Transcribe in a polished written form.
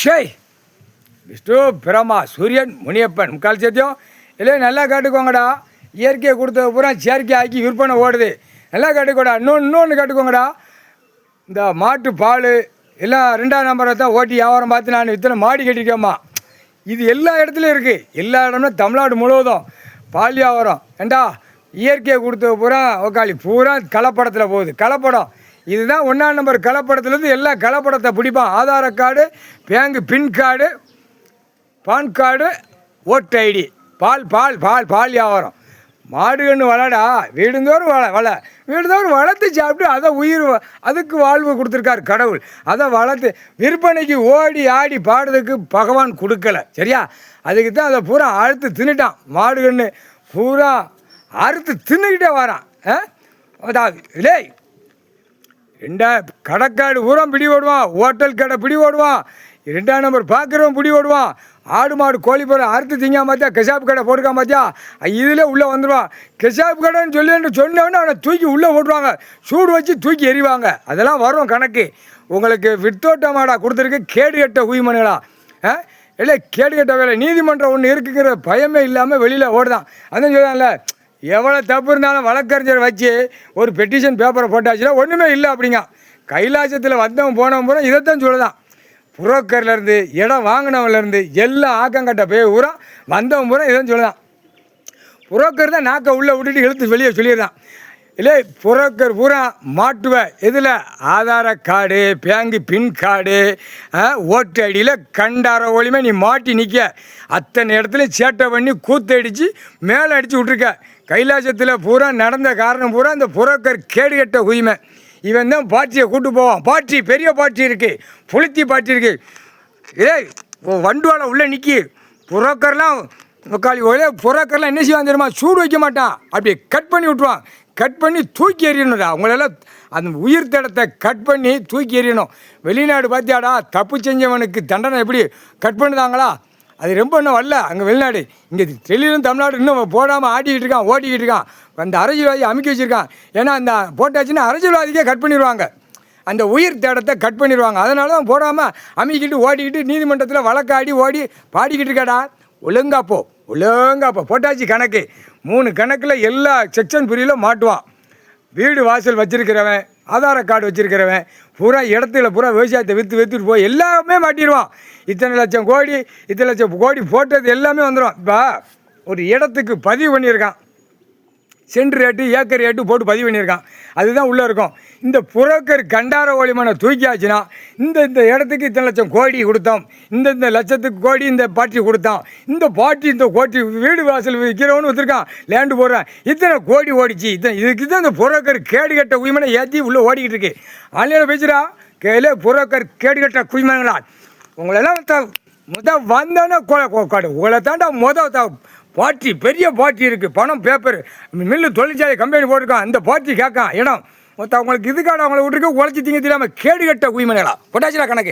ஷேய் விஷ்ணு பிரமா சூரியன் முனியப்பன் முக்கால் சேர்த்தியும் இல்லை நல்லா கேட்டுக்கோங்கடா. இயற்கையை கொடுத்தது பூரா செயற்கை ஆக்கி விற்பனை ஓடுது. நல்லா கேட்டுக்கோடா. இன்னொன்று கேட்டுக்கோங்கடா. இந்த மாட்டு பால் எல்லாம் 2ஆம் நம்பரை தான் ஓட்டி வியாபாரம் பார்த்து நான் இத்தனை மாடி கட்டிட்டேம்மா. இது எல்லா இடத்துலையும் இருக்குது. எல்லா இடம்னா தமிழ்நாடு முழுவதும் பால் வியாபாரம். ஏண்டா இயற்கையை கொடுத்தது பூரா ஒக்காளி பூரா கலப்படத்தில் போகுது. கலப்படம் இதுதான் 1ஆம் நம்பர் கலப்படத்துலேருந்து எல்லா கலப்படத்தை பிடிப்பான். ஆதார கார்டு, பேங்கு பின் கார்டு, பான் கார்டு, ஓட்டு ஐடி, பால் பால் பால் பால் வியாபாரம். மாடுகன்று வளடா, வீடுந்தோறும் வீடுந்தோறும் வளர்த்து சாப்பிட்டு அதை உயிர் அதுக்கு வாழ்வு கொடுத்துருக்காரு கடவுள். அதை வளர்த்து விற்பனைக்கு ஓடி ஆடி பாடுறதுக்கு பகவான் கொடுக்கலை. சரியா? அதுக்கு தான் அதை பூரா அறுத்து தின்னுட்டான். மாடுகன்று பூரா அறுத்து தின்னுக்கிட்டே வரான். இல்லை 2 கடைக்காடு பூரா பிடி ஓடுவான். ஹோட்டல் கடை பிடி ஓடுவான். 2ஆம் நம்பர் பார்க்குறவன் பிடி ஓடுவான். ஆடு மாடு கோழி போகிற அறுத்து திங்கா பார்த்தியா, கெசாப்பு கடை போட்டுக்கா பார்த்தியா, இதில் உள்ளே வந்துடுவான். கெசாப்பு கடைன்னு சொன்னவொடனே அவனை தூக்கி உள்ளே ஓட்டுவாங்க. சூடு வச்சு தூக்கி எறிவாங்க. அதெல்லாம் வரும் கணக்கு. உங்களுக்கு வித்தோட்டமாடா கொடுத்துருக்கு கேடு கட்ட உயிமனுகளா. இல்லை கேடு கட்ட வேலை. நீதிமன்றம் ஒன்று இருக்குங்கிற பயமே இல்லாமல் வெளியில் ஓடுதான். அதான் சொல்லுவாங்கல்ல, எவ்வளோ தப்பு இருந்தாலும் வழக்கறிஞர் வச்சு ஒரு பெட்டிஷன் பேப்பரை போட்டாச்சுன்னா ஒன்றுமே இல்லை அப்படிங்க. கைலாசத்தில் வந்தவன் போனவன் பூரா இதைத்தான் சொல்லுதான். புரோக்கர்லேருந்து இடம் வாங்கினவன்லேருந்து எல்லாம் ஆக்கங்கட்ட போய் பூரா வந்தவன் பூரா இதான் சொல்லுதான். புரோக்கர் தான் நாக்கை உள்ளே விட்டுட்டு இழுத்து வெளியே சொல்லிடுறான். இல்லை புரோக்கர் பூரா மாட்டுவேன் இதில் ஆதார கார்டு, பேங்கு பின் கார்டு, ஓட்டு ஐடியில் கண்டார ஒளிமே நீ மாட்டி நிற்க. அத்தனை இடத்துல சேட்டை பண்ணி கூத்தடித்து மேலே அடித்து விட்ருக்க. கைலாசத்தில் பூரா நடந்த காரணம் பூரா இந்த புரோக்கர் கேடு கட்ட உரிமை. இவன் தான் பார்ட்டியை கூட்டு போவான். பார்ட்டி பெரிய பார்ட்டி இருக்குது, புளுத்தி பார்ட்டி இருக்குது. ஏய் வண்டுவாளை உள்ளே நிற்கி. புரோக்கர்லாம் புரோக்கர்லாம் என்ன செய்வான் தெரியுமா? சூடு வைக்க மாட்டான். அப்படி கட் பண்ணி விட்ருவான். கட் பண்ணி தூக்கி எறியணும்டா. அவங்களெல்லாம் அந்த உயிர் தடத்தை கட் பண்ணி தூக்கி எறியணும். வெளிநாடு பார்த்தியாடா, தப்பு செஞ்சவனுக்கு தண்டனை எப்படி கட் பண்ணுதாங்களா? அது ரொம்ப இன்னும் வரல அங்கே வெளிநாடு. இங்கே டெல்லியிலும் தமிழ்நாடு இன்னும் போடாமல் ஆட்டிக்கிட்டு இருக்கான், ஓட்டிக்கிட்டு இருக்கான். அந்த அரசியல்வாதி அமைக்க வச்சுருக்கான். ஏன்னா அந்த போட்டாச்சுன்னா அரசியல்வாதிக்கே கட் பண்ணிடுவாங்க. அந்த உயிர் தேடத்தை கட் பண்ணிடுவாங்க. அதனால தான் போடாமல் அமைக்கிட்டு ஓடிக்கிட்டு நீதிமன்றத்தில் வழக்காடி ஓடி பாடிக்கிட்டு இருக்காடா. ஒழுங்காப்போ போட்டாச்சு கணக்கு. 3 கணக்கில் எல்லா செக்ஷன் பிரிவில் மாட்டுவான். வீடு வாசல் வச்சுருக்கிறவன், ஆதார கார்டு வச்சுருக்கிறவன், பூரா இடத்துல பூரா விவசாயத்தை விற்றுட்டு போய் எல்லாமே மாட்டிடுவான். இத்தனை லட்சம் கோடி போட்டது எல்லாமே வந்துடும். இப்போ ஒரு இடத்துக்கு பதிவு பண்ணியிருக்கான். சென்ட் ரேட்டு ஏக்கர் ரேட்டு போட்டு பதிவு பண்ணியிருக்கான். அதுதான் உள்ளே இருக்கும். இந்த புரோக்கர் கண்டார ஒளிமனை தூக்கியாச்சுன்னா இந்த இடத்துக்கு இத்தனை லட்சம் கோடி கொடுத்தோம், இந்த லட்சத்துக்கு கோடி இந்த பார்ட்டி கொடுத்தான், இந்த கோட்டி வீடு வாசல் விற்கிறவனு வச்சுருக்கான், லேண்டு போடுறான், இத்தனை கோடி ஓடிச்சு. இதுக்கு தான் இந்த புரோக்கர் கேடு கட்ட உரிமனை ஏற்றி உள்ளே ஓடிக்கிட்டு இருக்கு. ஆன்லைனில் பேசுகிறா கேளு. புரோக்கர் கேடு கட்ட குய்மங்களா வந்தோன்னா உங்களை தாண்டா பார்ட்டி பெரிய பார்ட்டி இருக்குது. பணம் பேப்பர் மில்லு தொழிற்சாலை கம்பெனி போட்டிருக்கான். அந்த பார்ட்டி கேட்கான் இடம் மொத்தம் அவங்களுக்கு இதுக்கான அவங்களை விட்டுருக்கு. உழைச்சி திங்க தெரியாமல் கேடு கட்ட குய்மனைகளா போட்டாச்சுடா கணக்கு.